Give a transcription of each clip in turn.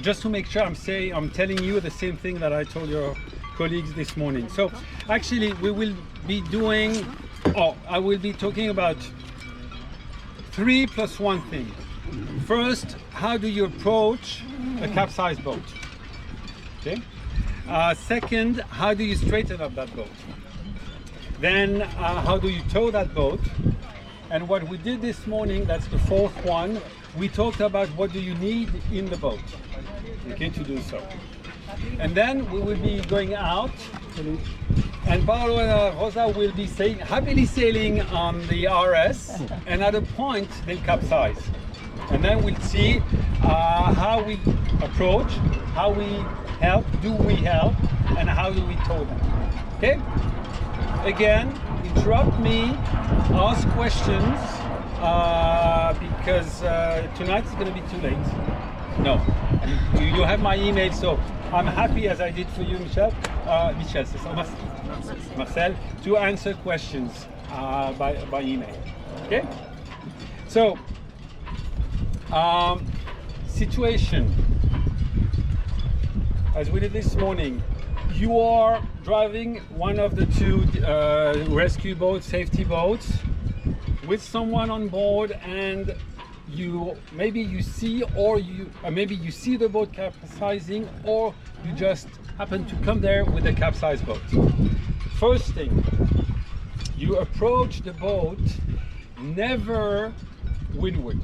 Just to make sure I'm telling you the same thing that I told your colleagues this morning. So actually we will be doing, I will be talking about 3 + 1 thing. First, how do you approach a capsized boat? Okay. Second, how do you straighten up that boat? Then how do you tow that boat? And what we did this morning, that's the 4th one, we talked about what do you need in the boat, okay, to do so. And then we will be going out, and Paolo and Rosa will be happily sailing on the RS, and at a point they'll capsize. And then we'll see how we approach, how we help, do we help, and how do we tow them. Okay? Again, interrupt me, ask questions, because tonight is going to be too late. No, you have my email, so I'm happy, as I did for you, Michel, c'est ça, Marcel, to answer questions by email. Okay? So, situation. As we did this morning, you are driving one of the 2 rescue boats, safety boats, with someone on board, and maybe you see the boat capsizing, or you just happen to come there with a capsized boat. First thing, you approach the boat never windward,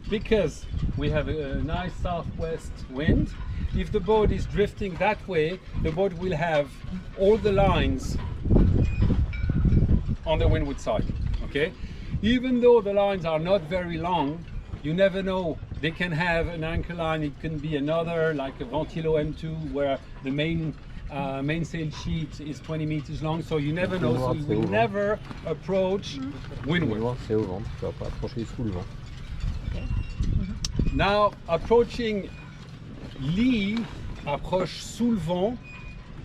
because we have a nice southwest wind. If the boat is drifting that way, the boat will have all the lines on the windward side, okay? Even though the lines are not very long, you never know. They can have an anchor line, it can be another, like a Ventilo M2, where the mainsail sheet is 20 meters long, so you never know, so you will never approach windward. Now, approaching lee, approche sous le vent,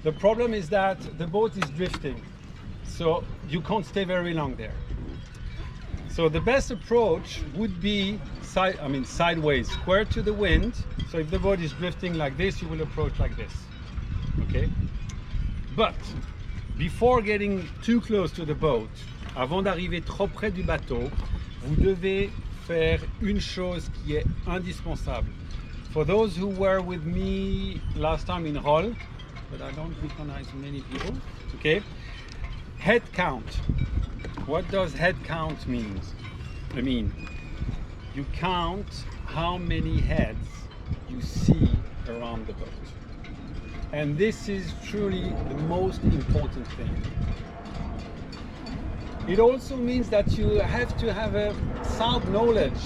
the problem is that the boat is drifting, so you can't stay very long there. So the best approach would be sideways, square to the wind. So if the boat is drifting like this, you will approach like this, okay? But before getting too close to the boat, avant d'arriver trop près du bateau, vous devez faire une chose qui est indispensable. For those who were with me last time in Roll, but I don't recognize many people, okay? Head count. What does head count mean? You count how many heads you see around the boat. And this is truly the most important thing. It also means that you have to have a sound knowledge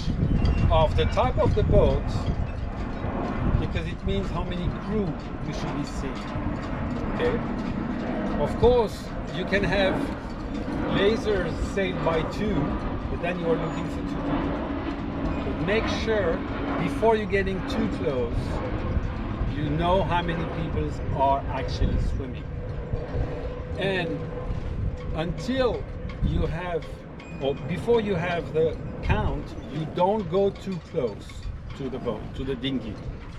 of the type of the boat, because it means how many crew you should be seeing. Okay? Of course, you can have lasers sailed by 2, but then you are looking for 2 people. But make sure, before you're getting too close, you know how many people are actually swimming. And until you have, or before you have the count, you don't go too close to the boat, to the dinghy,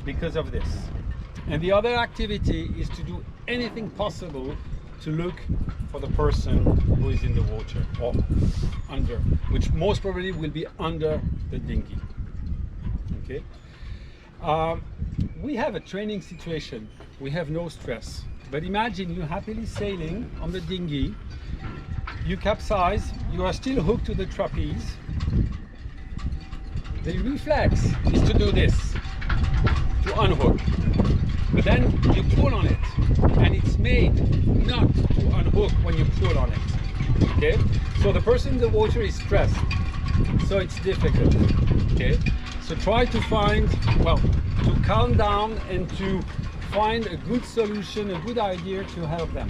because of this. And the other activity is to do anything possible to look for the person who is in the water or under, which most probably will be under the dinghy. Okay. We have a training situation. We have no stress. But imagine you happily sailing on the dinghy, you capsize, you are still hooked to the trapeze. The reflex is to do this, to unhook. But then you pull on it, and it's made not to unhook when you pull on it. Okay? So the person in the water is stressed, so it's difficult. Okay? So try to find, to calm down and to find a good solution, a good idea to help them.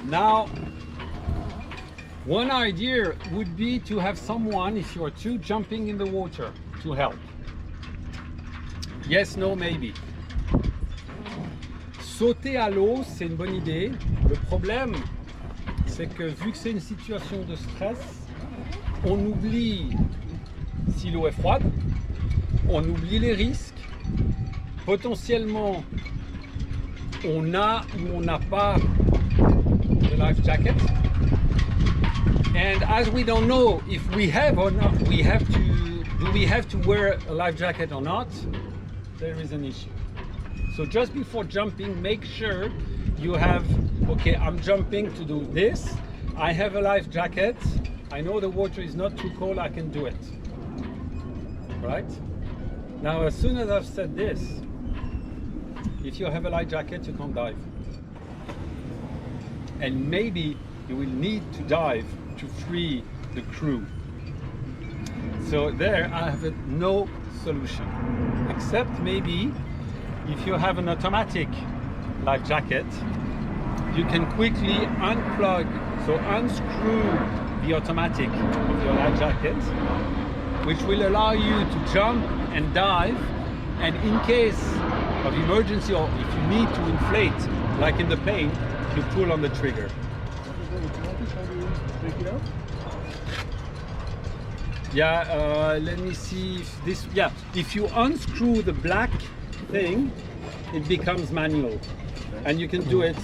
Now, one idea would be to have someone, if you are two, jumping in the water to help. Yes, no, maybe. Sauter à l'eau, c'est une bonne idée. Le problème, c'est que vu que c'est une situation de stress, on oublie si l'eau est froide, on oublie les risques potentiellement on a ou on n'a pas the life jacket. And as we don't know if we have or not, do we have to wear a life jacket or not, there is an issue. So just before jumping, make sure you have, okay, I'm jumping to do this. I have a life jacket. I know the water is not too cold, I can do it. Right? Now, as soon as I've said this, if you have a life jacket, you can't dive. And maybe you will need to dive to free the crew. So there I have no solution, except maybe if you have an automatic life jacket, you can quickly unplug, so unscrew the automatic of your life jacket, which will allow you to jump and dive, and in case of emergency or if you need to inflate, like in the plane, you pull on the trigger. Yeah, let me see if this, yeah, if you unscrew the black thing, it becomes manual, and you can do it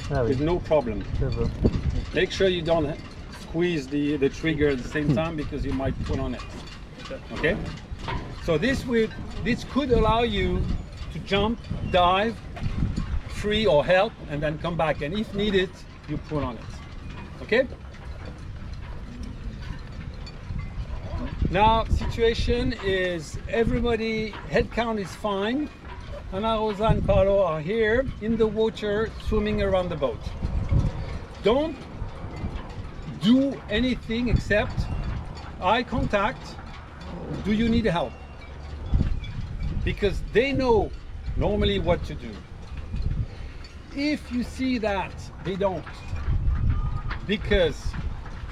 with no problem. Make sure you don't squeeze the trigger at the same time because you might pull on it. Okay? So this could allow you to jump, dive, free or help, and then come back, and if needed, you pull on it. Okay? Now, situation is everybody, head count is fine. Ana Rosa and Paolo are here in the water swimming around the boat. Don't do anything except eye contact. Do you need help? Because they know normally what to do. If you see that they don't, because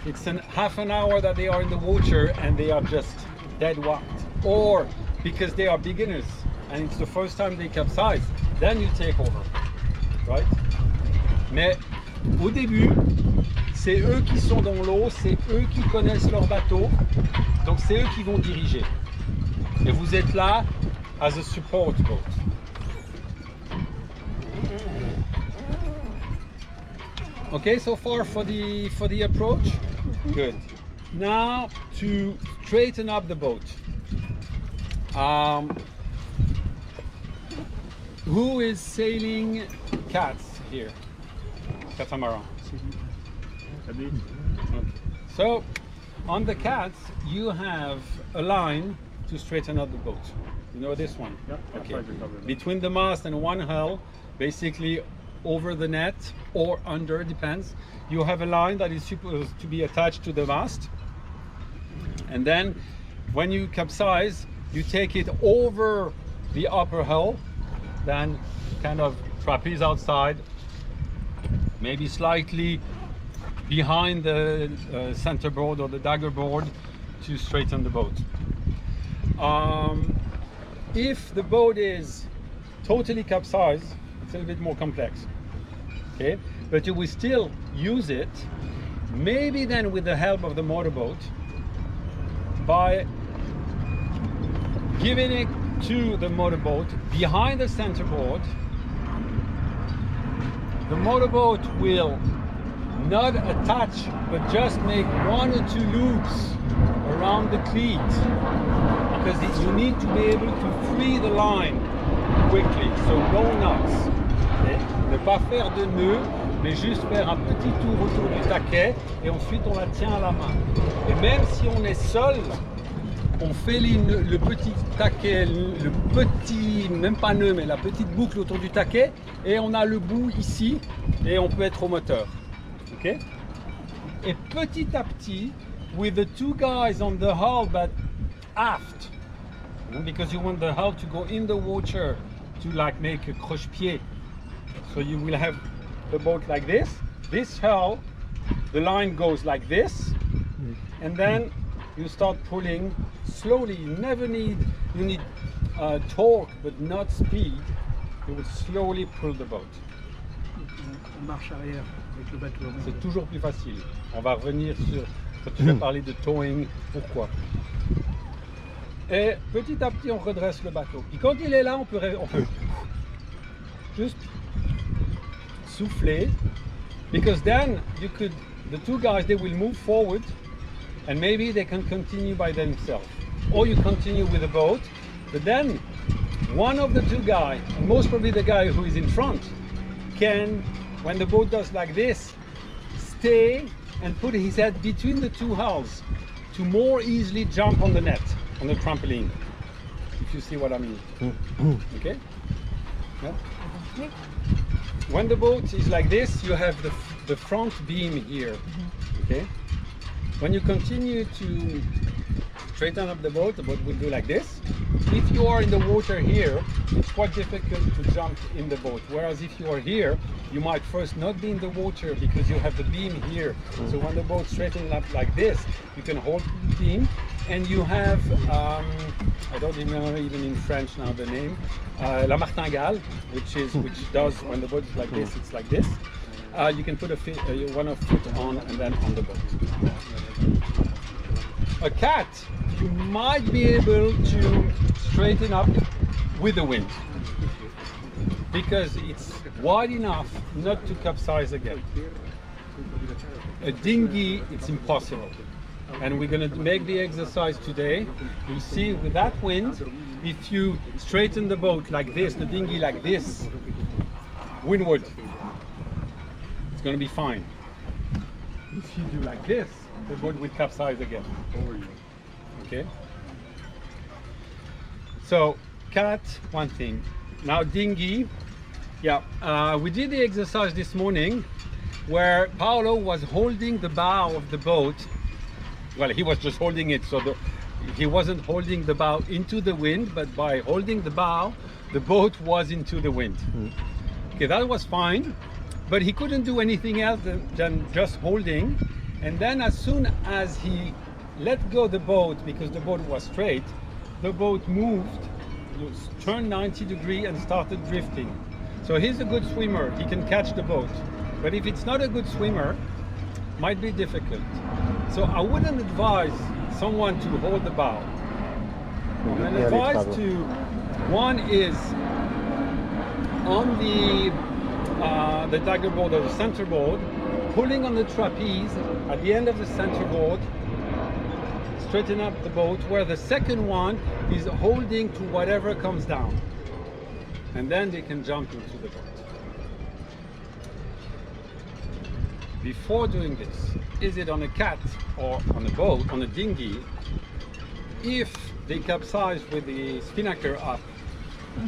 it's half an hour that they are in the water and they are just dead whacked, or because they are beginners and it's the first time they capsize, then you take over, right? Mais au début, c'est eux qui sont dans l'eau, c'est eux qui connaissent leur bateau, donc c'est eux qui vont diriger. Et vous êtes là as a support boat. Okay, so far for the approach, good. Now to straighten up the boat. Who is sailing cats here? Catamaran. Okay. So on the cats, you have a line to straighten up the boat. You know this one? Yep. Okay. Between the mast and one hull, basically over the net or under, depends. You have a line that is supposed to be attached to the mast, and then when you capsize, you take it over the upper hull, then kind of trapeze outside, maybe slightly behind the centerboard or the dagger board to straighten the boat. If the boat is totally capsized, it's a little bit more complex, okay? But you will still use it, maybe then with the help of the motorboat, by giving it to the motorboat behind the centerboard. The motorboat will not attach, but just make one or two loops around the cleat, because you need to be able to free the line quickly, so no knots. Okay? Ne pas faire de nœud, mais juste faire un petit tour autour du taquet et ensuite on la tient à la main. Et même si on est seul, on fait le petit taquet, le petit, même pas nœud, mais la petite boucle autour du taquet, et on a le bout ici et on peut être au moteur. Okay? Et petit à petit, with the two guys on the hull but aft, because you want the hull to go in the water to like make a croche-pied. So you will have the boat like this hull, the line goes like this, and then you start pulling slowly. You need torque but not speed. You will slowly pull the boat. On marche arrière avec le bateau. C'est toujours plus facile. On va revenir sur, quand tu vas parler de towing, pourquoi. Et petit à petit, on redresse le bateau. Et quand il est là, on peut juste souffler, because then the two guys, they will move forward, and maybe they can continue by themselves, or you continue with the boat. But then one of the two guys, and most probably the guy who is in front, can, when the boat does like this, stay and put his head between the two hulls to more easily jump on the net, on the trampoline, if you see what I mean. Okay? Yeah. When the boat is like this, you have the front beam here. Okay? When you continue to straighten up the boat will do like this. If you are in the water here, it's quite difficult to jump in the boat. Whereas if you are here, you might first not be in the water because you have the beam here. So when the boat straightens up like this, you can hold the beam, and you have, I don't remember even in French now the name, la martingale, which does, when the boat is like this, it's like this. You can put one foot on and then on the boat. A cat, you might be able to straighten up with the wind because it's wide enough not to capsize again. A dinghy, it's impossible. And we're going to make the exercise today. You see, with that wind, if you straighten the boat like this, the dinghy like this, windward, it's going to be fine. If you do like this, the boat will capsize again. Okay? So, cat, one thing. Now, dinghy. Yeah, we did the exercise this morning where Paolo was holding the bow of the boat. Well, he was just holding it, so he wasn't holding the bow into the wind, but by holding the bow, the boat was into the wind. Okay, that was fine, but he couldn't do anything else than just holding. And then as soon as he let go the boat, because the boat was straight, the boat moved, turned 90 degrees and started drifting. So he's a good swimmer, he can catch the boat. But if it's not a good swimmer, might be difficult. So I wouldn't advise someone to hold the bow. And advise to, one is on the dagger board or the center board, pulling on the trapeze at the end of the center board, straighten up the boat, where the second one is holding to whatever comes down. And then they can jump into the boat. Before doing this, is it on a cat or on a boat, on a dinghy, if they capsize with the spinnaker up,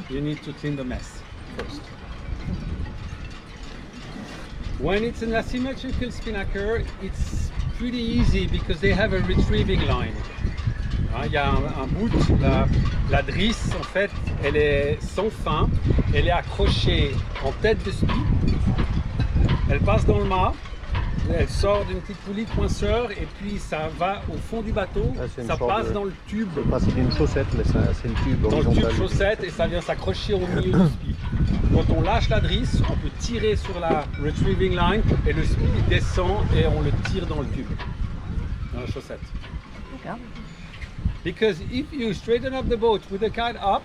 you need to clean the mess first. When it's an asymmetrical spinnaker, it's pretty easy because they have a retrieving line. Il y a un bout, la drisse en fait, elle est sans fin, elle est accrochée en tête de spi, elle passe dans le mât, elle sort d'une petite poulie de coinceur et puis ça va au fond du bateau, ça passe dans le tube. C'est une chaussette, mais c'est une tube dans horizontale. Le tube chaussette et ça vient s'accrocher au milieu du spi. Quand on lâche la drisse, on peut tirer sur la retrieving line et le spi descend et on le tire dans le tube, dans la chaussette. D'accord. Because if you straighten up the boat with the cat up,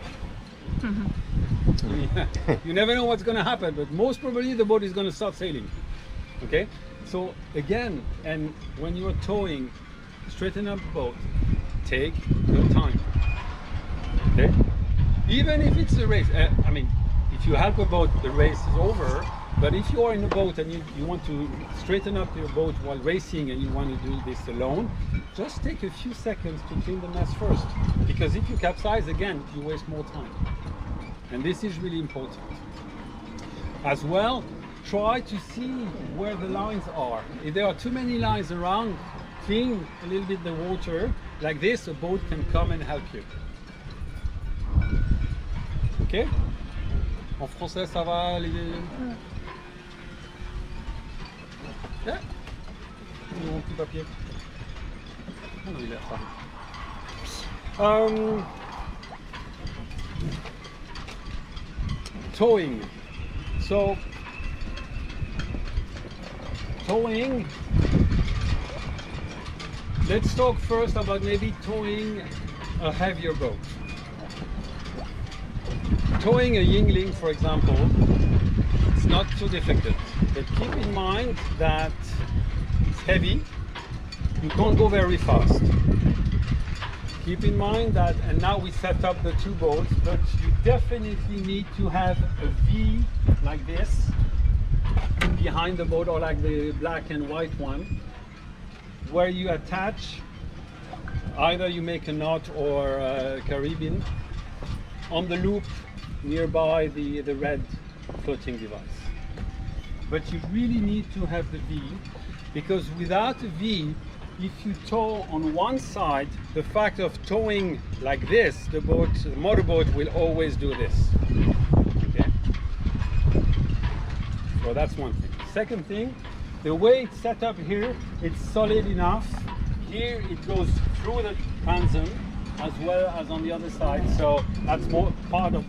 you never know what's going to happen, but most probably the boat is going to start sailing. Okay? So again, and when you're towing, straighten up the boat, take your time. Okay? Even if it's a race, I mean, if you help a boat, the race is over. But if you are in a boat and you want to straighten up your boat while racing and you want to do this alone, just take a few seconds to clean the mess first. Because if you capsize again, you waste more time. And this is really important. As well, try to see where the lines are. If there are too many lines around, clean a little bit the water. Like this, a boat can come and help you. Ok? En français, ça va? Yeah. Mon petit papier. Oh, il est là. Towing. So, towing. Let's talk first about maybe towing a heavier boat. Towing a Yingling, for example, it's not too difficult, but keep in mind that it's heavy, you can't go very fast. Keep in mind that, and now we set up the two boats, but you definitely need to have a V like this behind the boat, or like the black and white one, where you attach, either you make a knot or a carabine on the loop nearby the red floating device. But you really need to have the V, because without a V, if you tow on one side, the fact of towing like this, the motorboat will always do this. Okay? So that's one thing. Second thing, the way it's set up here, it's solid enough. Here it goes through the transom as well as on the other side. So that's more part of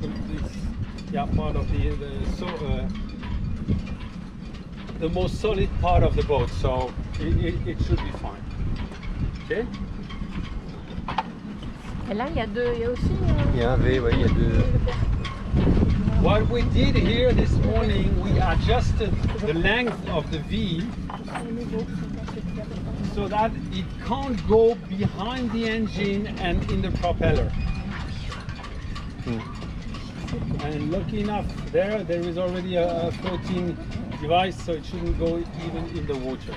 the most solid part of the boat. So it should be fine. Okay. Et là, il y a aussi. Il y a un V, oui, il y a deux. What we did here this morning, we adjusted the length of the V so that it can't go behind the engine and in the propeller. And lucky enough, there is already a floating device, so it shouldn't go even in the water.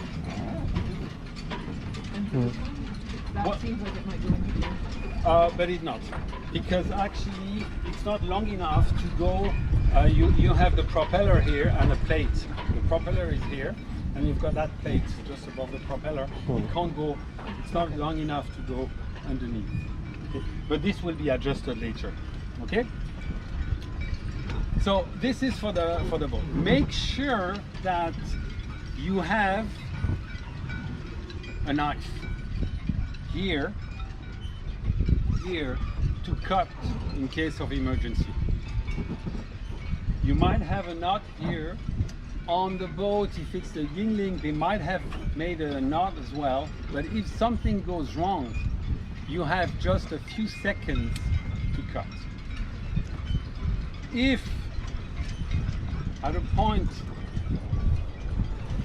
That seems like it might go into the engine. But it's not, because actually it's not long enough to go. You have the propeller here and a plate. The propeller is here, and you've got that plate just above the propeller. It can't go. It's not long enough to go underneath. Okay? But this will be adjusted later. Okay. So this is for the boat. Make sure that you have a knife here to cut in case of emergency. You might have a knot here on the boat. If it's the Yingling, they might have made a knot as well, but if something goes wrong, you have just a few seconds to cut. If at a point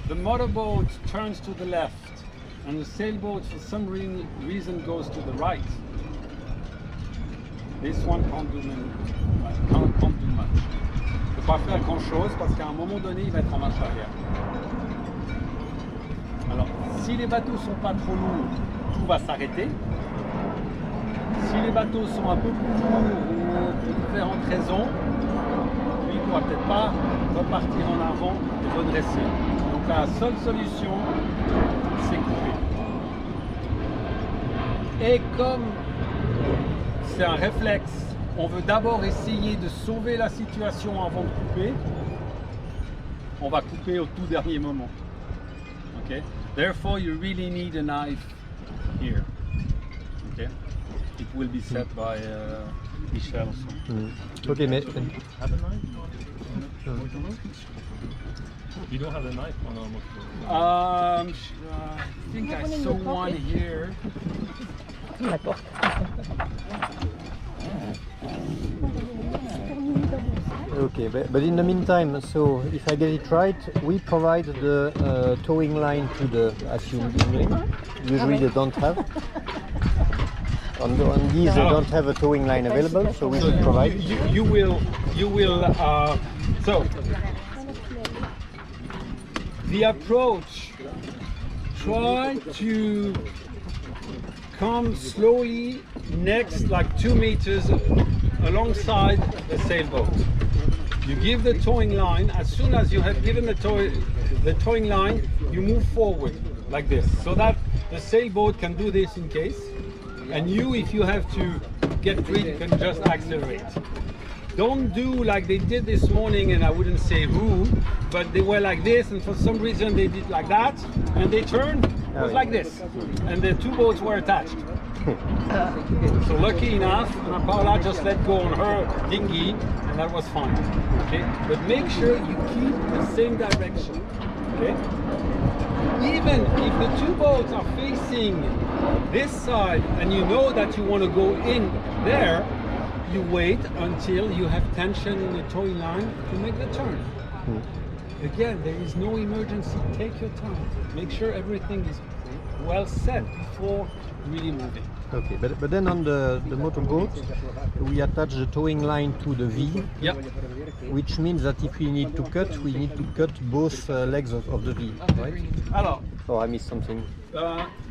the motorboat turns to the left and the sailboat for some reason goes to the right, this one can't do much. Il ne peut pas faire grand chose parce qu'à un moment donné il va être en marche arrière. Alors si les bateaux sont pas trop lourds, tout va s'arrêter. Si les bateaux sont un peu plus lourds ou pour différentes raisons, lui ne pourra peut-être pas repartir en avant et redresser. Donc la seule solution, c'est couper. Et comme c'est un réflexe, on veut d'abord essayer de sauver la situation avant de couper, on va couper au tout dernier moment. Okay? Therefore, you really need a knife here. Okay? It will be set by Michel. Ok, mais. Have a knife? You don't have a knife on our motorboat? I think I saw one here. Okay, but in the meantime, so if I get it right, we provide the towing line to the assumed Yingling. Usually they don't have. On these they don't have a towing line available, so we should provide. You will. So the approach. Try to come slowly next, like 2 meters alongside the sailboat. You give the towing line. As soon as you have given the towing line, you move forward like this, so that the sailboat can do this in case, and you, if you have to get rid, can just accelerate. Don't do like they did this morning, and I wouldn't say who, but they were like this, and for some reason they did like that, and they turned, it was like this, and the two boats were attached. So lucky enough, Paula just let go on her dinghy, and that was fine. Okay, but make sure you keep the same direction. Okay, even if the two boats are facing this side and you know that you want to go in there, you wait until you have tension in the towing line to make the turn. Again, there is no emergency. Take your time. Make sure everything is well set before really moving. Okay, but then on the motorboat, we attach the towing line to the V, Yeah. which means that if we need to cut, we need to cut both legs of the V, right? Alors, Or I missed something.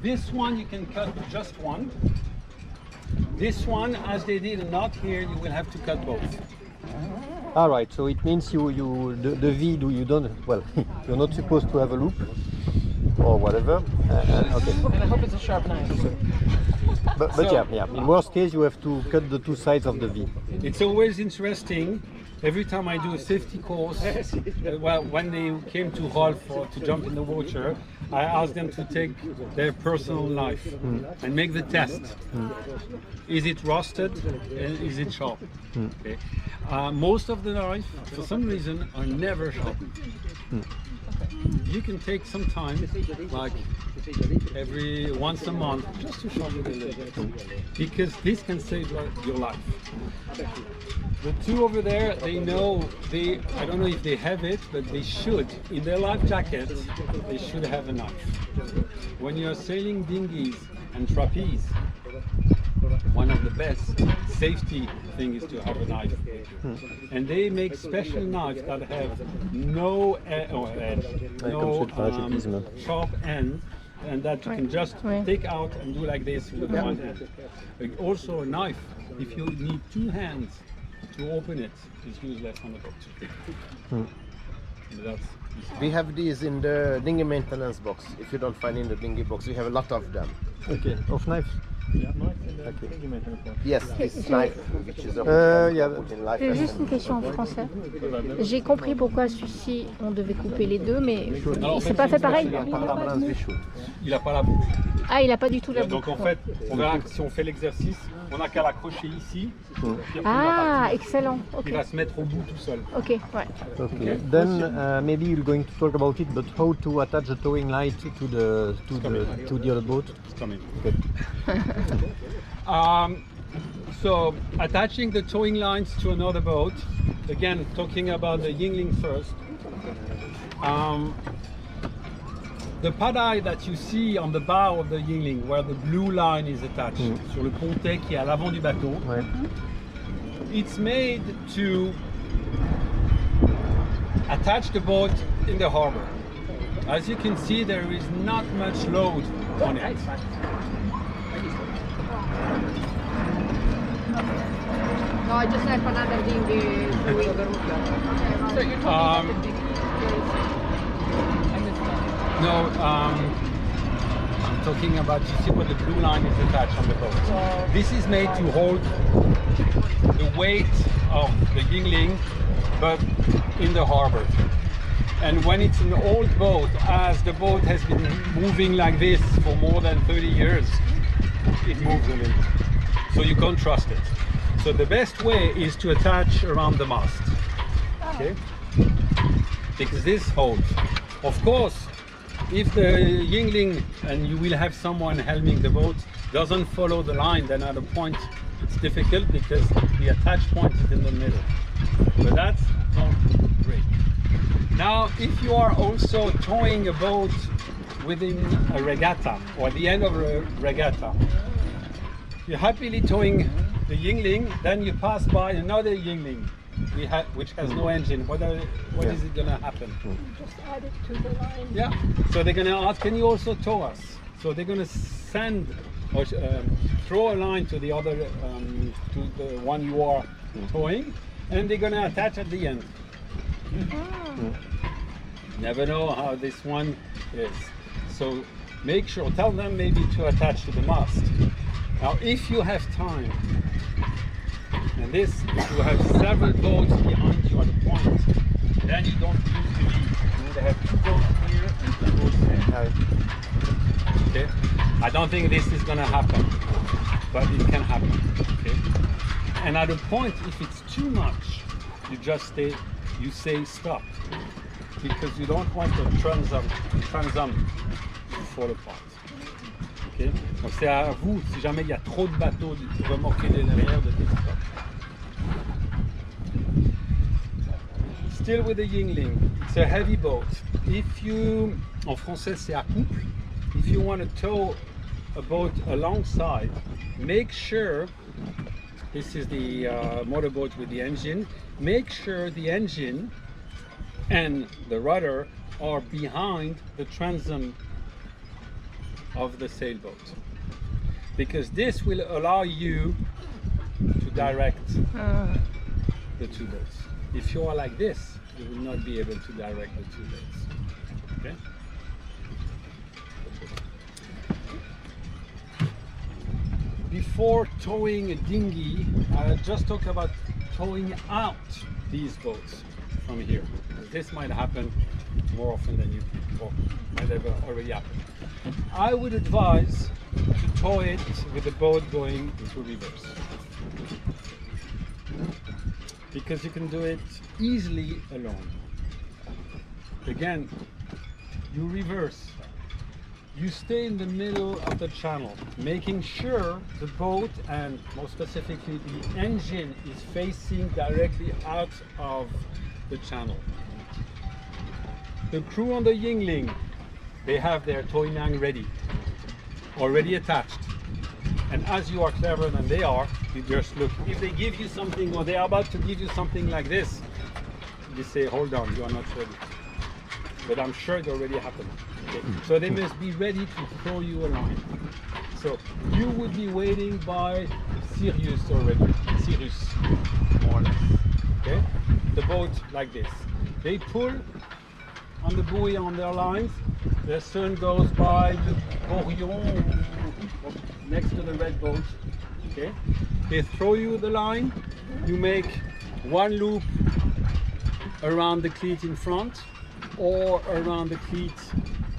this one you can cut just one. This one, as they did a knot here, you will have to cut both. All right, so it means the V, you don't, well, you're not supposed to have a loop or whatever. Okay. And I hope it's a sharp knife. But So- yeah, in worst case, you have to cut the two sides of the V. It's always interesting. Every time I do a safety course, well, when they came to Rolf to jump in the water, I asked them to take their personal knife and make the test. Is it rusted and is it sharp? Okay. Most of the knives, for some reason, are never sharp. You can take some time, like every once a month, just to sharpen it a little bit, because this can save your life. The two over there, they know, I don't know if they have it, but they should. In their life jackets, they should have a knife. When you're sailing dinghies and trapeze, one of the best safety thing is to have a knife. And they make special knives that have no edge, no sharp end, and that you can just take out and do like this with one hand. Also a knife, if you need two hands to open it, is useless on the boat. We have these in the dinghy maintenance box. If you don't find in the dinghy box, we have a lot of them. Okay, of knives. Yeah, nice in the thingy maintenance box. Yes, this knife, which is yeah. put in life J'ai lesson. juste une question en français. J'ai compris pourquoi celui-ci, on devait couper les deux, mais c'est pas fait pareil. Il n'a pas la boucle. Ah, il a pas du tout la boucle. Donc en fait, on verra que si on fait l'exercice, on n'a qu'à l'accrocher ici. Puis après, Ah, excellent. il Ok, va se mettre au bout tout seul. ok, ouais. Okay. Then maybe you're going to talk about it, but how to attach the towing line to the other boat? It's coming. Okay. So attaching the towing lines to another boat, again talking about the Yingling first. The padai that you see on the bow of the Yingling, where the blue line is attached, sur le pontet qui est à l'avant du bateau, Ouais. it's made to attach the boat in the harbor. As you can see, there is not much load on it. No, I just had another dinghy. So you're talking about the dinghy. I missed that. No, I'm talking about, you see where the blue line is attached on the boat. This is made to hold the weight of the Yingling, but in the harbor. And when it's an old boat, as the boat has been moving like this for more than 30 years, it moves a little. So you can't trust it. So the best way is to attach around the mast. Okay? Because this holds. Of course, if the Yingling, and you will have someone helming the boat, doesn't follow the line, then at a point it's difficult because the attach point is in the middle. But that's not great. Now, if you are also towing a boat within a regatta or at the end of a regatta, you're happily towing the Yingling, then you pass by another Yingling which has no engine. What is it going to happen? Just add it to the line. Yeah. So they're going to ask, can you also tow us? So they're going to send or throw a line to the other, to the one you are towing, and they're going to attach at the end. Never know how this one is. So make sure, tell them maybe to attach to the mast. Now, if you have time, and this, if you have several boats behind you at a point, then you don't use the lead. You would have two boats here and two boats there. Okay? I don't think this is going to happen, but it can happen. Okay? And at a point, if it's too much, you just you say stop, because you don't want the transom to fall apart. Ok. Donc c'est à vous, si jamais il y a trop de bateaux remorqués derrière, de stop. Still with the Yingling, it's a heavy boat. If you, en français c'est à couple, if you want to tow a boat alongside, make sure, this is the motorboat with the engine, make sure the engine and the rudder are behind the transom of the sailboat, because this will allow you to direct the two boats. If you are like this, you will not be able to direct the two boats. Okay? Before towing a dinghy, just talk about towing out these boats from here. This might happen more often than you think, or might have already happened. I would advise to tow it with the boat going into reverse, because you can do it easily alone. Again, you reverse. You stay in the middle of the channel, making sure the boat, and more specifically the engine, is facing directly out of the channel. The crew on the Yingling, they have their towing line ready, already attached. And as you are cleverer than they are, you just look. If they give you something, or they are about to give you something like this, you say, hold on, you are not ready. But I'm sure it already happened. Okay? So they must be ready to throw you a line. So you would be waiting by Sirius already, Sirius, more or less. Okay? The boat like this. They pull on the buoy on their lines. The sun goes by the Orion next to the red boat. Okay? They throw you the line. You make one loop around the cleat in front, or around the cleat,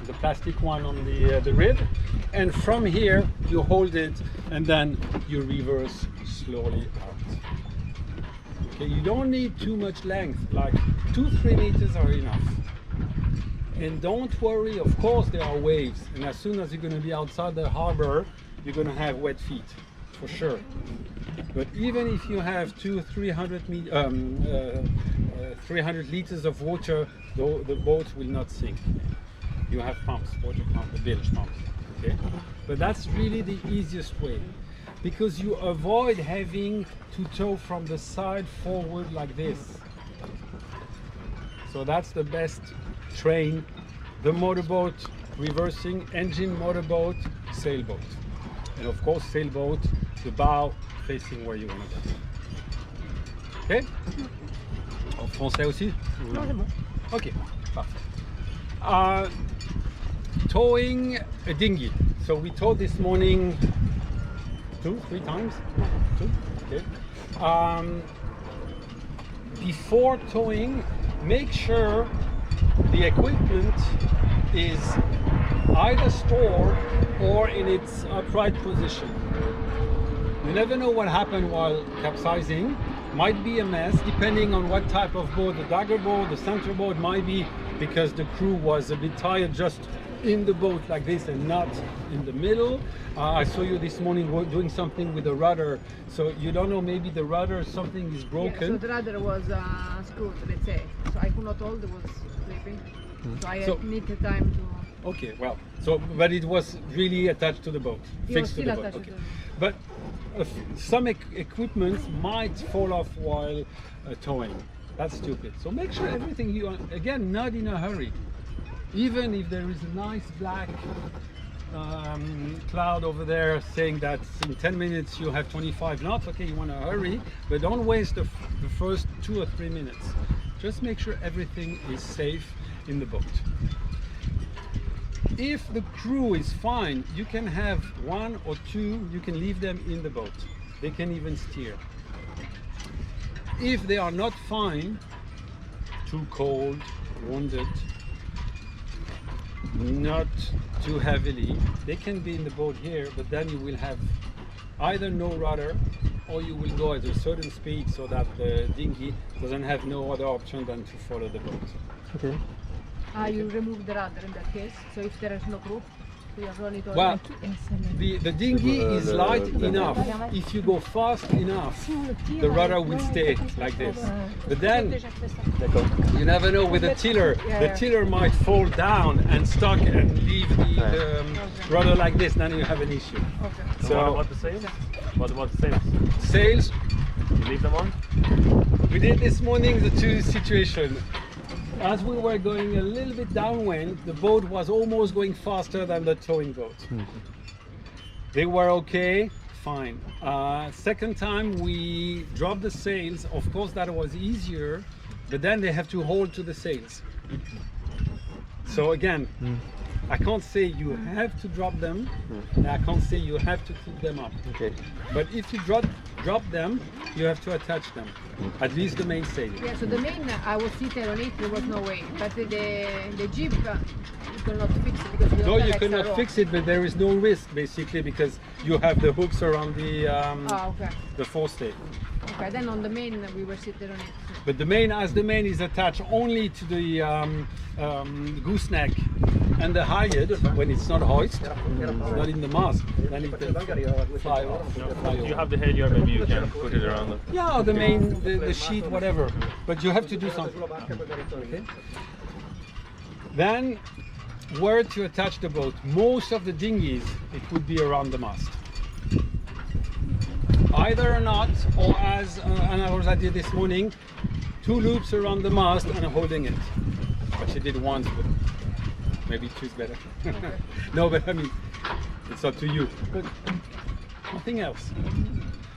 the plastic one on the rib, and from here you hold it and then you reverse slowly out. Okay, you don't need too much length, like 2-3 meters are enough. And don't worry, of course there are waves, and as soon as you're going to be outside the harbor, you're going to have wet feet, for sure. But even if you have 300 liters of water, the boat will not sink. You have pumps, water pumps, bilge pumps. Okay? But that's really the easiest way, because you avoid having to tow from the side forward like this. So that's the best train. The motorboat reversing, engine, motorboat, sailboat. And of course sailboat, the bow facing where you want to go. Okay? En français aussi? Non, c'est bon. Okay, parfait. Towing a dinghy. So we towed this morning 2-3 times. 2? Okay. Before towing, make sure the equipment is either stored or in its upright position. You never know what happened while capsizing. Might be a mess depending on what type of boat. The dagger boat, the center boat might be because the crew was a bit tired just in the boat like this and not in the middle. I saw you this morning doing something with the rudder, so you don't know, maybe the rudder, something is broken. Yeah, so the rudder was screwed, let's say. So I could not hold, it was slipping. So I needed time to... Okay, well, so, but it was really attached to the boat, fixed to the boat. Okay. But some equipment might fall off while towing. That's stupid. So make sure everything you, again, not in a hurry. Even if there is a nice black cloud over there saying that in 10 minutes you have 25 knots, okay, you want to hurry, but don't waste the first 2 or 3 minutes. Just make sure everything is safe in the boat. If the crew is fine, you can have 1 or 2, you can leave them in the boat. They can even steer. If they are not fine, too cold, wounded, not too heavily, they can be in the boat here, but then you will have either no rudder or you will go at a certain speed so that the dinghy doesn't have no other option than to follow the boat. Okay. You remove the rudder in that case, so if there is no crew? you roll it all Well, in. the dinghy is light enough. If you go fast enough, the rudder will stay like this. But then, you never know with the tiller. The tiller might fall down and stuck and leave the rudder like this. Then you have an issue. So what about the sails? What about the sails? Sails, You leave them on? we did this morning the two situation. As we were going a little bit downwind, the boat was almost going faster than the towing boat. They were okay, fine. Second time we dropped the sails. Of course that was easier, but then they have to hold to the sails. So again, I can't say you have to drop them, and I can't say you have to keep them up. Okay. But if you drop them, you have to attach them, at least the main sail. Yeah, so the main, I was seated on it, there was no way. But the jeep, you cannot fix it because we No, don't you have extra cannot rope. fix it, but there is no risk basically because you have the hooks around Okay. the forestay. Okay, then on the main, we were seated on it. But the main is attached only to the gooseneck and the halyard when it's not hoist, not in the mast, then it can fly off. Fly If you over. have the halyard, maybe you can put it around them. Yeah, the sheet, whatever. But you have to do something. Okay? Then, where to attach the boat? Most of the dinghies, it would be around the mast. Either or not, or as I did this morning, 2 loops around the mast and holding it. But she did once, but maybe 2 is better. No, but I mean, it's up to you. But nothing else.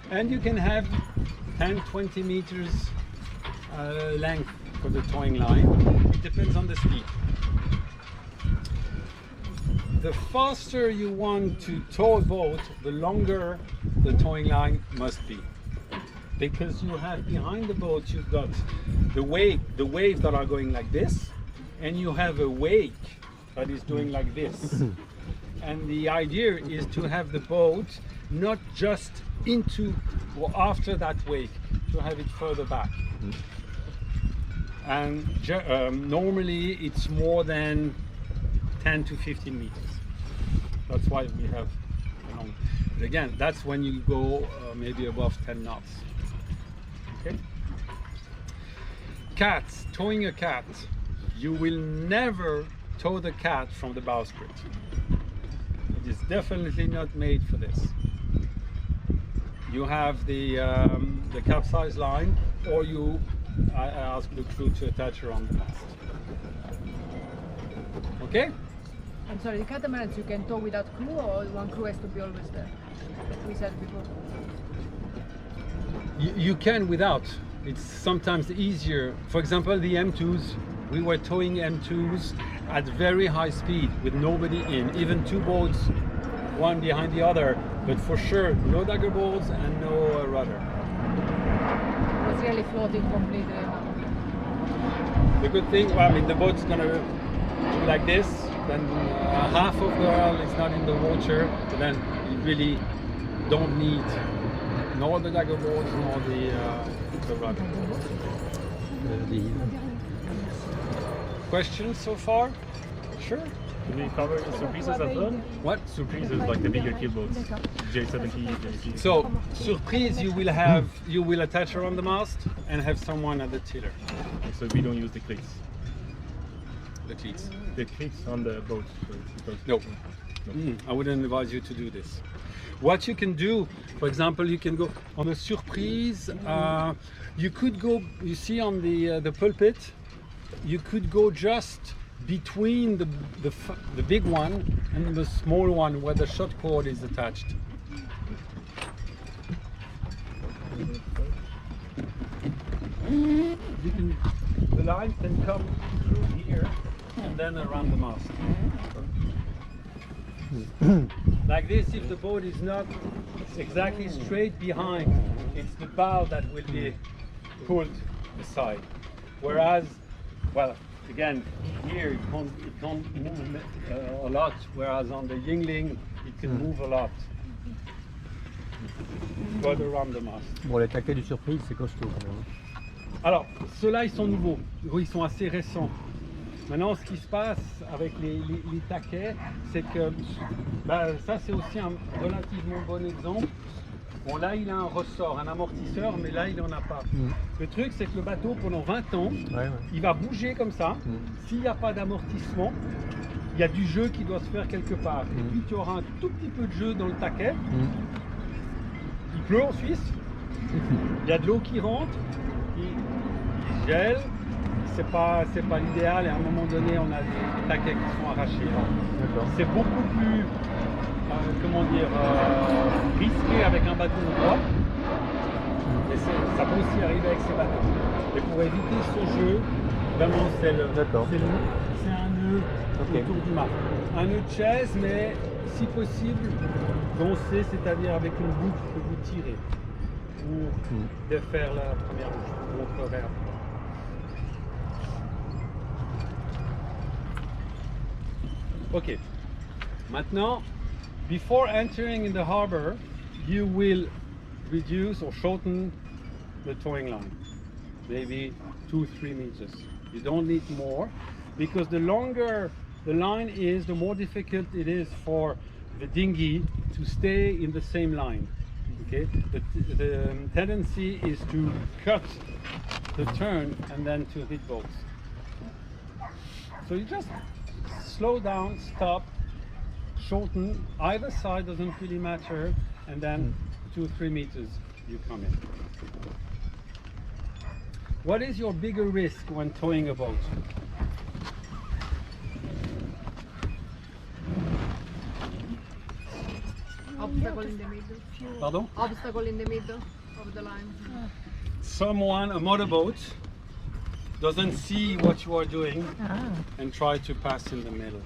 And you can have 10-20 meters length for the towing line. It depends on the speed. The faster you want to tow a boat, the longer the towing line must be. Because you have behind the boat, you've got the waves that are going like this, and you have a wake that is doing like this. And the idea is to have the boat not just into or after that wake, to have it further back. And normally it's more than 10 to 15 meters. That's why we have long. But again, that's when you go maybe above 10 knots. Okay. Cats, towing a cat. You will never tow the cat from the bowsprit. It is definitely not made for this. You have the capsize line, or I ask the crew to attach her on the mast. Okay? I'm sorry, the catamarans you can tow without crew or one crew has to be always there? We said before. You can without. It's sometimes easier. For example, the M2s, we were towing M2s at very high speed with nobody in, even 2 boats, one behind the other, but for sure no dagger boards and no rudder. It was really floating completely. The good thing, well, I mean, the boat's gonna do like this, then half of the oil is not in the water, but then you really don't need nor the dagger boards nor the rudder. Questions so far? Sure. Can we cover the surprises as well? What? Surprises like the bigger keelboats, J70, J60. So, surprise, you will attach her on the mast and have someone at the tiller. So we don't use the cleats. The cleats. The cleats on the boat. Because No. I wouldn't advise you to do this. What you can do, for example, you can go on a surprise. You could go, you see on the pulpit, you could go just between the big one and the small one where the shot cord is attached. The line can come through here and then around the mast. Like this, if the boat is not exactly straight behind, it's the bow that will be pulled aside. Whereas, well, again, here it can't move a lot, whereas on the Yingling, it can move a lot. But around the mast. Bon, les taquets du surprise, c'est costaud quand même. Alors, ceux-là, ils sont nouveaux. Ils sont assez récents. Maintenant, ce qui se passe avec les taquets, c'est que ça c'est aussi un relativement bon exemple. Bon là il a un ressort, un amortisseur, mais là il n'en a pas. Le truc c'est que le bateau pendant 20 ans, il va bouger comme ça. S'il n'y a pas d'amortissement, il y a du jeu qui doit se faire quelque part. Et puis tu auras un tout petit peu de jeu dans le taquet. Il pleut en Suisse, il y a de l'eau qui rentre, il gèle. C'est pas l'idéal et à un moment donné on a des taquets qui sont arrachés. C'est beaucoup plus risqué avec un bateau droit, mais ça peut aussi arriver avec ces bateaux. Et pour éviter ce jeu, vraiment c'est un nœud autour du mât. Un nœud de chaise, mais si possible goncé, c'est-à-dire avec une boucle que vous tirez pour défaire la première boucle. Je vous montrerai après. Okay, maintenant, before entering in the harbor, you will reduce or shorten the towing line, maybe 2-3 meters. You don't need more, because the longer the line is, the more difficult it is for the dinghy to stay in the same line. Okay, the tendency is to cut the turn and then to hit boats. So you just slow down, stop, shorten, either side doesn't really matter, and then 2-3 meters you come in. What is your bigger risk when towing a boat? Obstacle in the middle. Pardon? Obstacle in the middle of the line. Someone, a motorboat, doesn't see what you are doing and try to pass in the middle.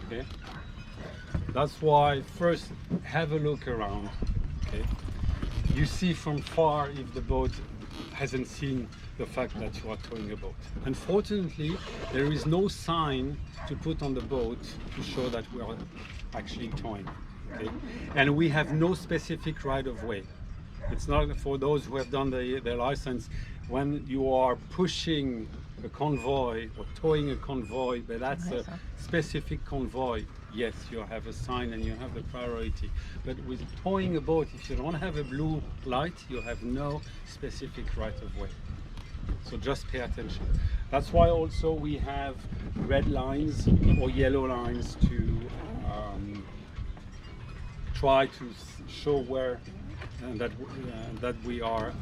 Okay, that's why first have a look around. Okay, you see from far if the boat hasn't seen the fact that you are towing a boat. Unfortunately, there is no sign to put on the boat to show that we are actually towing. Okay, and we have no specific right of way. It's not for those who have done their license. When you are pushing a convoy or towing a convoy, but that's a specific convoy, yes, you have a sign and you have the priority. But with towing a boat, if you don't have a blue light, you have no specific right of way. So just pay attention. That's why also we have red lines or yellow lines to try to show where that we are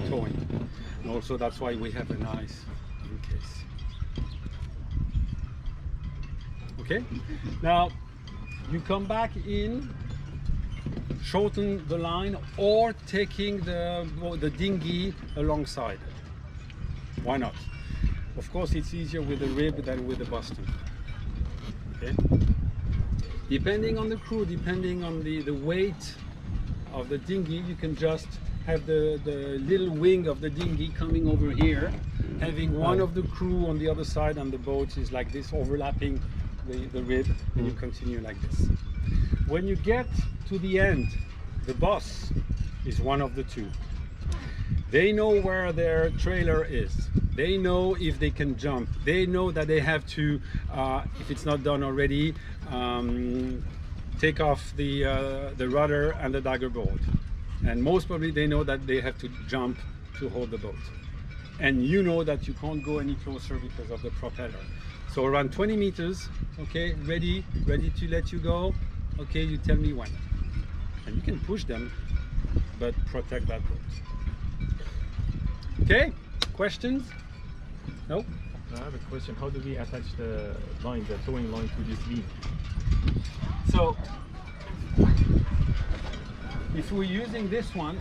towing. And also that's why we have an ice in case. Okay, now you come back in, shorten the line or taking the dinghy alongside. Why not? Of course it's easier with the rib than with the Boston. Okay, depending on the crew, depending on the weight of the dinghy, you can just have the little wing of the dinghy coming over here, having one of the crew on the other side, and the boat is like this, overlapping the rib, and you continue like this. When you get to the end, the boss is one of the two. They know where their trailer is. They know if they can jump. They know that they have to, if it's not done already, take off the rudder and the dagger board. And most probably they know that they have to jump to hold the boat. And you know that you can't go any closer because of the propeller. So around 20 meters, okay, ready to let you go. Okay, you tell me when. And you can push them, but protect that boat. Okay, questions? No? I have a question. How do we attach the line, the towing line, to this beam? So, if we're using this one,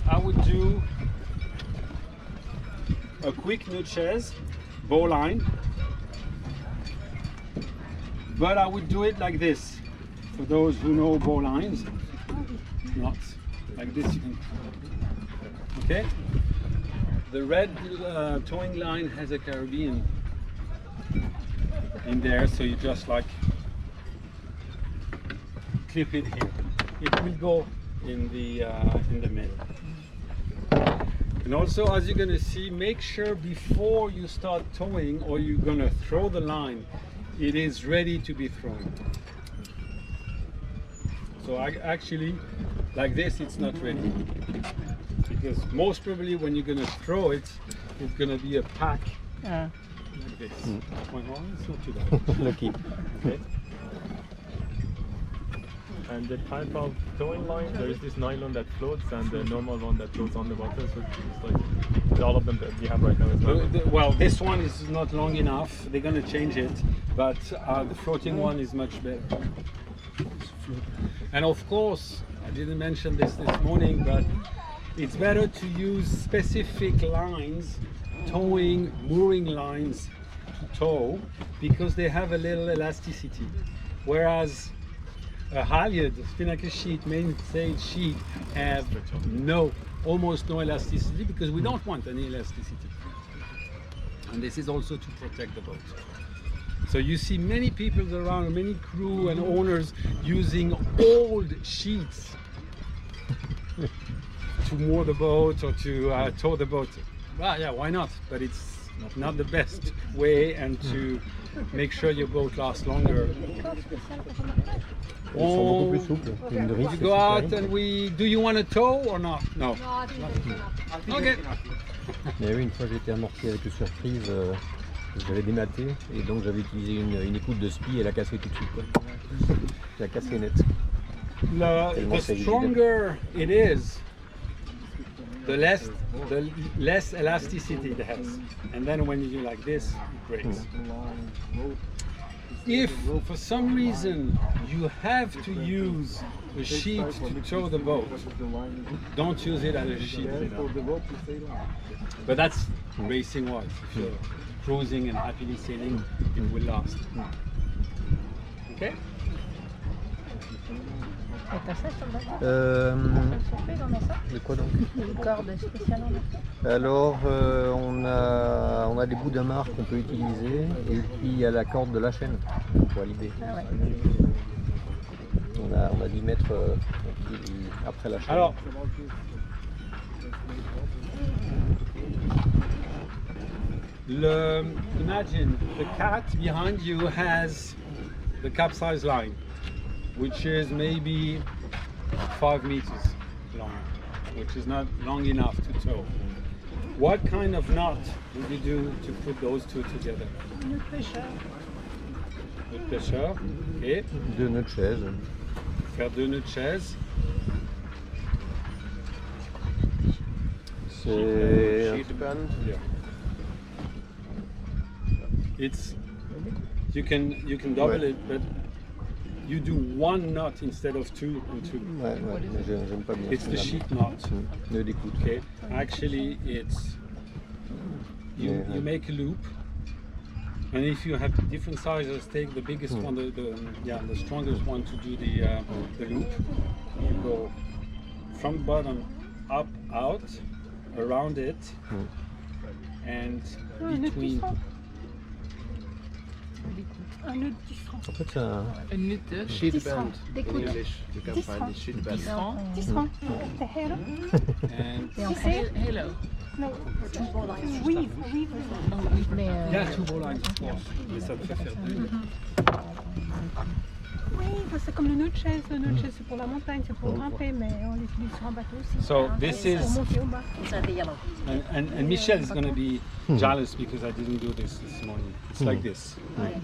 I would do a quick nœud de chaise, bow line, but I would do it like this. For those who know bow lines, not like this. You can, okay. The red towing line has a Caribbean in there, so you just like clip it here. It will go in the middle. And also, as you're going to see, make sure before you start towing or you're going to throw the line, it is ready to be thrown. So actually, like this, it's not ready. Because most probably when you're going to throw it, it's going to be a pack like this. Well, it's not too bad. Lucky. Okay. And the type of towing line, there is this nylon that floats and the normal one that floats on the water. So it's like all of them that we have right now is nylon. Well, this one is not long enough. They're going to change it, but the floating one is much better. And of course, I didn't mention this morning, but it's better to use specific lines, towing, mooring lines to tow, because they have a little elasticity. Whereas a halyard, spinnaker sheet, mainsail sheet have almost no elasticity, because we don't want any elasticity. And this is also to protect the boat. So you see many people around, many crew and owners using old sheets to moor the boat or to tow the boat. Well, yeah, why not? But it's not the best way, and to make sure your boat lasts longer. Ils sont beaucoup plus souples. Une drisse, We c'est go out super. and do you want to tow or not? No. Okay. Mais oui, une fois j'étais amorti avec une surprise, j'avais dématé et donc j'avais utilisé une écoute de spi et elle a cassé tout de suite. Quoi. Elle a cassé net. The stronger it is, the less elasticity it has. And then when you do like this, it breaks. If for some reason you have to use a sheet to tow the boat, don't use it as a sheet. But that's racing wise. If you're cruising and happily sailing, it will last. Okay? Et t'as ça sur le bateau? Surprise, on a ça? De quoi donc? Une corde spéciale en or. Alors on a des bouts d'amarre qu'on peut utiliser et puis il y a la corde de la chaîne pour aliber. Ah ouais. On a 10 mètres après la chaîne. Alors, imagine the cat behind you has the capsize line, which is maybe 5 meters long, which is not long enough to tow. What kind of knot would you do to put those two together? Le pêcheur. Okay. 2 nœuds de chaise. Faire 2 nœuds de chaise. C'est Sheet band. Yeah. It's you can double it, but you do 1 knot instead of 2 and 2. ouais, mais j'aime pas bien. It's the sheet knot. Nœud d'écoute. Okay. Actually, it's you make a loop, and if you have different sizes, take the biggest one, the strongest one to do the loop. You go from bottom up, out, around it, and between. Un nœud de 10 francs. En fait, c'est un... Un nœud de Sheet 10 band. francs In d'écoute. English, you can 10 find francs. it sheet band. 10 francs. 10 francs. And Et en fait, Hello. oui, mais yeah, 2 bowlines, of course. Mais ça me fait faire 2. Oui, c'est comme le nœud de chaise. Le nœud de chaise, c'est pour la montagne, c'est pour grimper, mais on l'utilise sur un bateau aussi. So this Pour is, monter au bas. and Michel is going to be jealous because I didn't do this morning. It's like this.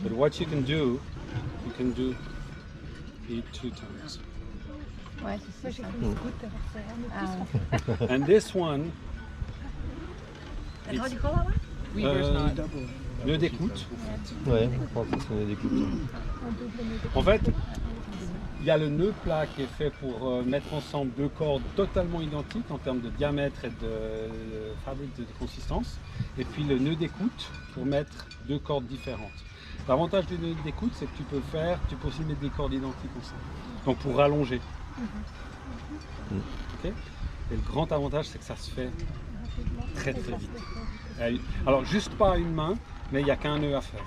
But what you can do it 2 times. ouais, Moi, c'est j'ai ça. fait une scooter, c'est un nœud de 10 Ah, francs. ouais. And this one, And how do you call that one? Weaver's knot. nœud d'écoute. Ouais, je pense que c'est un nœud d'écoute. En fait, il y a le nœud plat qui est fait pour mettre ensemble 2 cordes totalement identiques en termes de diamètre et de fabrique de consistance. Et puis le nœud d'écoute pour mettre 2 cordes différentes. L'avantage du nœud d'écoute, c'est que tu peux aussi mettre des cordes identiques ensemble. Donc pour rallonger. Ok. Et le grand avantage, c'est que ça se fait très très vite. Alors juste pas à une main, mais il n'y a qu'un nœud à faire.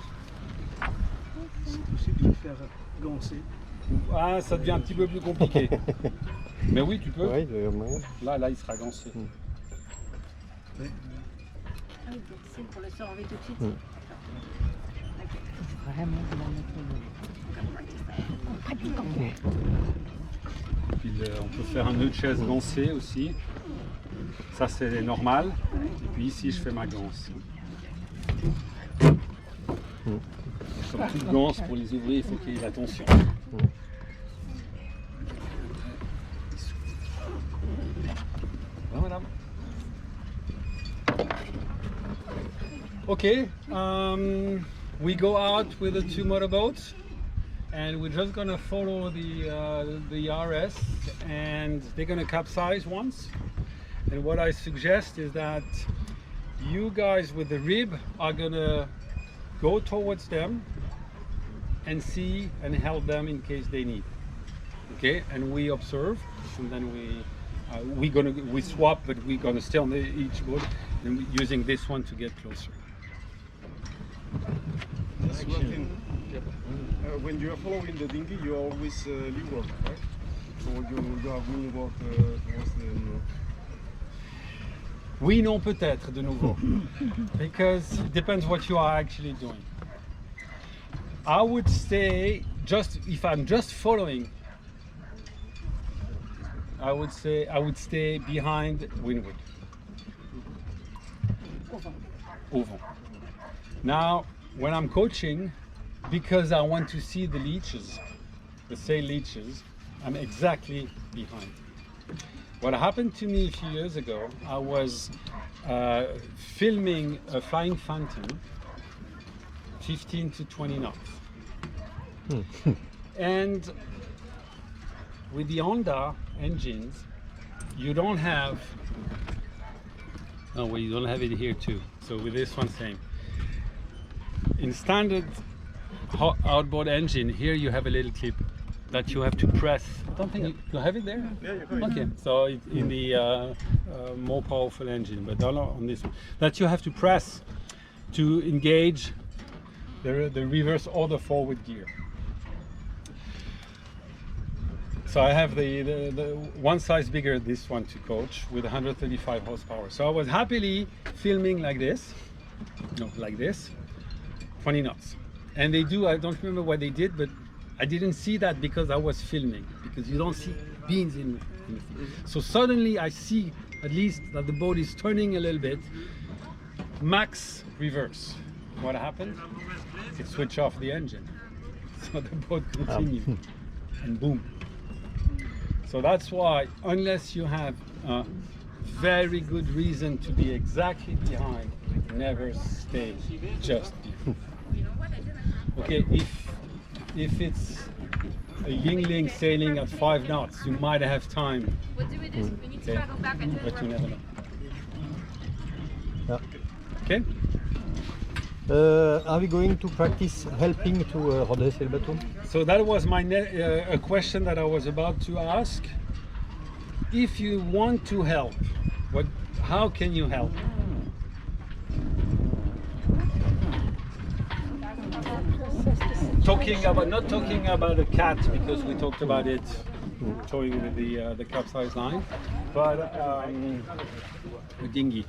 C'est possible de le faire goncer. Ah, ça devient un petit peu plus compliqué. Mais oui, tu peux. Ouais, il doit y avoir moyen. Là, il sera gancé. C'est pour le surveiller tout de suite. Puis on peut faire un nœud de chaise lancé aussi. Ça c'est normal. Et puis ici je fais ma ganse. Comme toute ganse pour les ouvriers, il faut qu'il y ait l'attention. Voilà. Okay, we go out with the two motorboats, and we're just gonna follow the RS, and they're gonna capsize once. And what I suggest is that you guys with the rib are gonna go towards them and see and help them in case they need. Okay, and we observe, and then we swap, but we're gonna stay on each boat and we're using this one to get closer. Just one thing. When you are following the dinghy, you always leeward, right? So you are windward towards the. Oui, non, peut-être de nouveau, because it depends what you are actually doing. I would stay if I'm just following. I would stay behind windward. Au vent. Now, when I'm coaching, because I want to see the leeches, the sail leeches, I'm exactly behind. What happened to me a few years ago, I was filming a flying phantom, 15 to 20 knots. And with the Honda engines, you don't have, oh well, you don't have it here too. So with this one, same. In standard outboard engine, here you have a little clip that you have to press. I don't think you have it there? Yeah, you have it. Okay, so in the more powerful engine, but not on this one. That you have to press to engage the reverse or the forward gear. So I have the one size bigger, this one to coach with 135 horsepower. So I was happily filming like this, like this, 20 knots. And they do, I don't remember what they did, but I didn't see that because I was filming, because you don't see beans in the thing. So suddenly I see at least that the boat is turning a little bit, max reverse. What happened? It switched off the engine. So the boat continued and boom. So that's why, unless you have a very good reason to be exactly behind, never stay just behind. Okay, if it's a Yingling sailing at 5 knots, you might have time. Okay, but you never know. Yeah. Okay? Are we going to practice helping to redresser le bateau? So that was my a question that I was about to ask. If you want to help, how can you help? Not talking about a cat, because we talked about it showing with the capsize line, but a dinghy.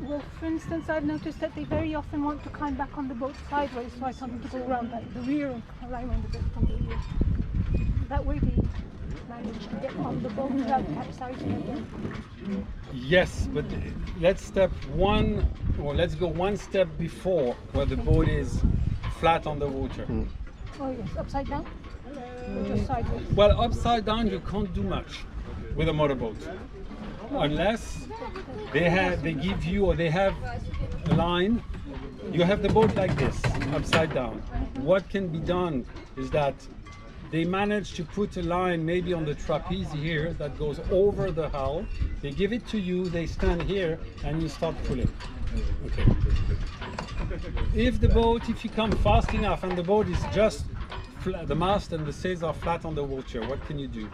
Well, for instance, I've noticed that they very often want to climb back on the boat sideways, so I tell them to go around like the rear and climb on the boat from the rear. That way they manage to get on the boat without capsizing again. Yes, but let's go one step before where the boat is flat on the water. Oh yes, upside down? Or just sideways? Well, upside down you can't do much with a motorboat, unless they give you, or they have a line. You have the boat like this, upside down. What can be done is that they manage to put a line maybe on the trapeze here that goes over the hull. They give it to you, they stand here, and you start pulling. Okay. If you come fast enough and the boat is just flat, the mast and the sails are flat on the water, what can you do?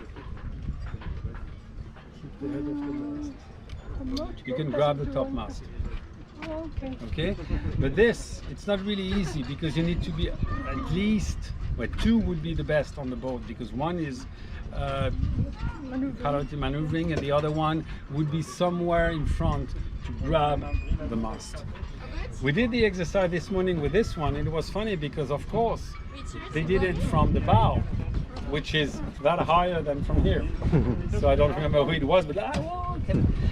You can grab the top mast. Oh, okay. Okay, but this, it's not really easy, because you need to be at least, well, 2 would be the best on the boat, because one is piloting, maneuvering, and the other one would be somewhere in front to grab the mast. We did the exercise this morning with this one, and it was funny because, of course, they did it from the bow, which is that higher than from here. So I don't remember who it was, but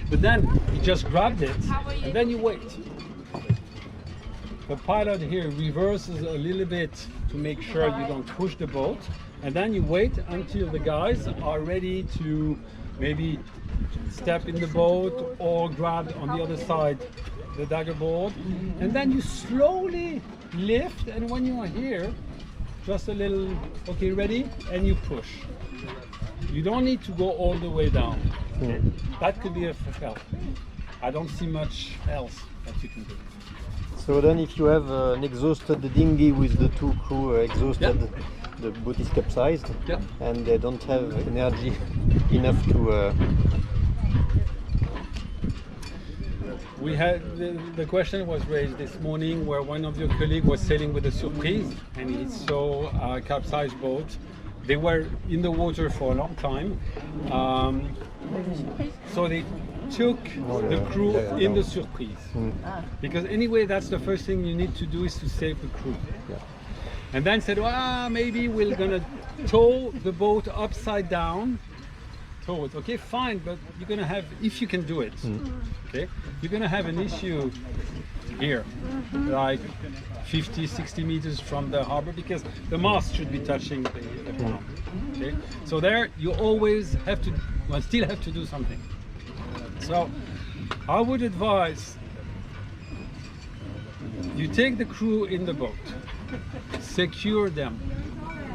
but then you just grabbed it, and then you wait. The pilot here reverses a little bit to make sure you don't push the boat, and then you wait until the guys are ready to maybe step in the boat or grab on the other side the dagger board, and then you slowly lift, and when you are here, just a little, okay, ready, and you push. You don't need to go all the way down. Okay? That could be a help. I don't see much else that you can do. So then if you have an exhausted dinghy with the two crew exhausted, the boat is capsized, and they don't have energy enough to... We had the question was raised this morning where one of your colleagues was sailing with a Surprise and he saw a capsized boat. They were in the water for a long time, so they took the crew in the Surprise. Because anyway, that's the first thing you need to do is to save the crew. And then said, well, maybe we're gonna tow the boat upside down. Tow it, okay, fine, but you're gonna have, if you can do it, okay, you're gonna have an issue here, like 50, 60 meters from the harbor, because the mast should be touching the ground. Okay, so there you always have to, well, still have to do something. So I would advise you take the crew in the boat, secure them.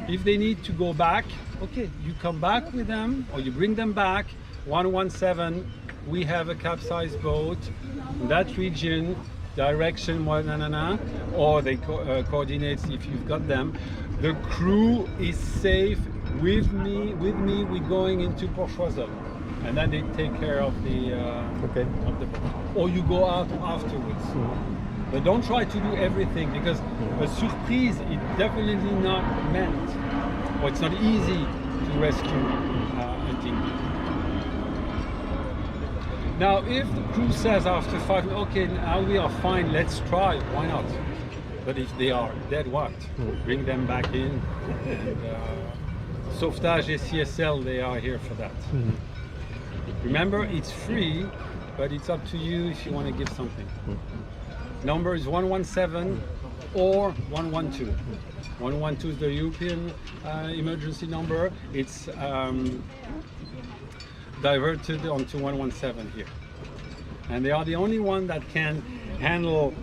If they need to go back, okay, you come back with them or you bring them back. 117, we have a capsized boat in that region, direction, or they coordinates if you've got them. The crew is safe with me, we're going into Port Choiseul. And then they take care of the boat. Or you go out afterwards. But don't try to do everything, because a Surprise is definitely not meant, or it's not easy to rescue a dinghy. Now, if the crew says after 5 minutes, okay, now we are fine, let's try, why not? But if they are dead, what? Bring them back in. And Sauvetage et CSL, they are here for that. Remember, it's free, but it's up to you if you want to give something. Number is 117 or 112. 112 is the European emergency number. It's diverted onto 117 here. And they are the only one that can handle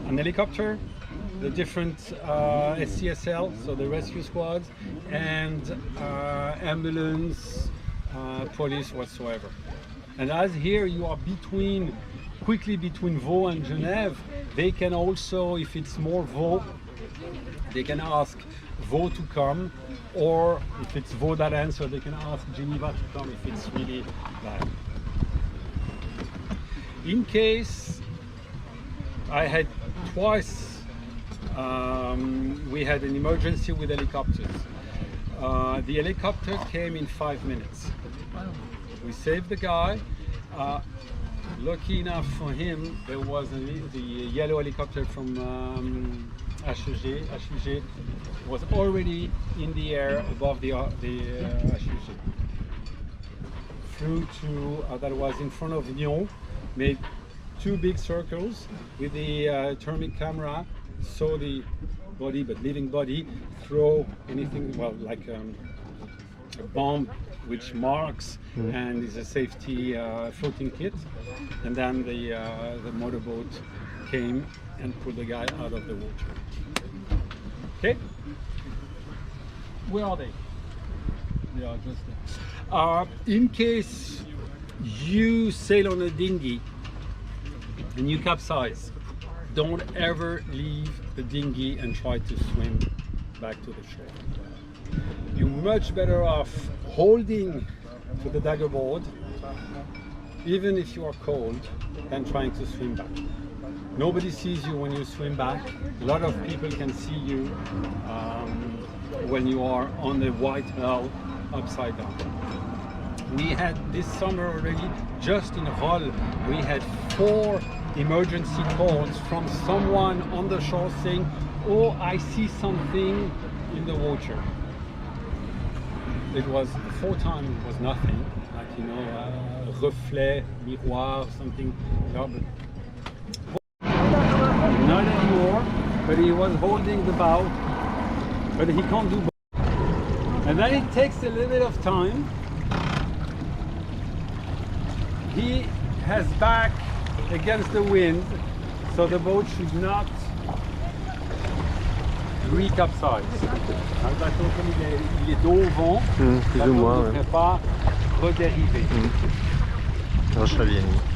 an helicopter, the different SCSL, so the rescue squads, and ambulance, police, whatsoever. And as here you are quickly between Vaud and Genève, they can also, if it's more Vaud, they can ask Vaud to come, or if it's Vaud that answer, they can ask Geneva to come if it's really bad. In case, I had twice, we had an emergency with helicopters. The helicopter came in 5 minutes. We saved the guy. Lucky enough for him, there was the yellow helicopter from HUG. HUG was already in the air above the HUG. Flew to, that was in front of Lyon, made 2 big circles with the thermic camera, saw the body, but living body, throw anything, well, like a bomb which marks and is a safety floating kit, and then the motorboat came and pulled the guy out of the water. Okay, where are they? They are just there. In case you sail on a dinghy and you capsize, don't ever leave the dinghy and try to swim back to the shore. You're much better off holding to the dagger board, even if you are cold, than trying to swim back. Nobody sees you when you swim back. A lot of people can see you when you are on the white hull upside down. We had this summer already, just in Rolle, we had 4 emergency calls from someone on the shore saying, oh, I see something in the water. It was 4 times, it was nothing, like, you know, reflet, miroir, something. No, but not anymore, but he was holding the bow, but he can't do both. And then it takes a little bit of time. He has back against the wind, so the boat should not recapsize. Un bateau comme il est dos au vent, plus ou moins, ne devrait pas redériver. Roche Huguenin.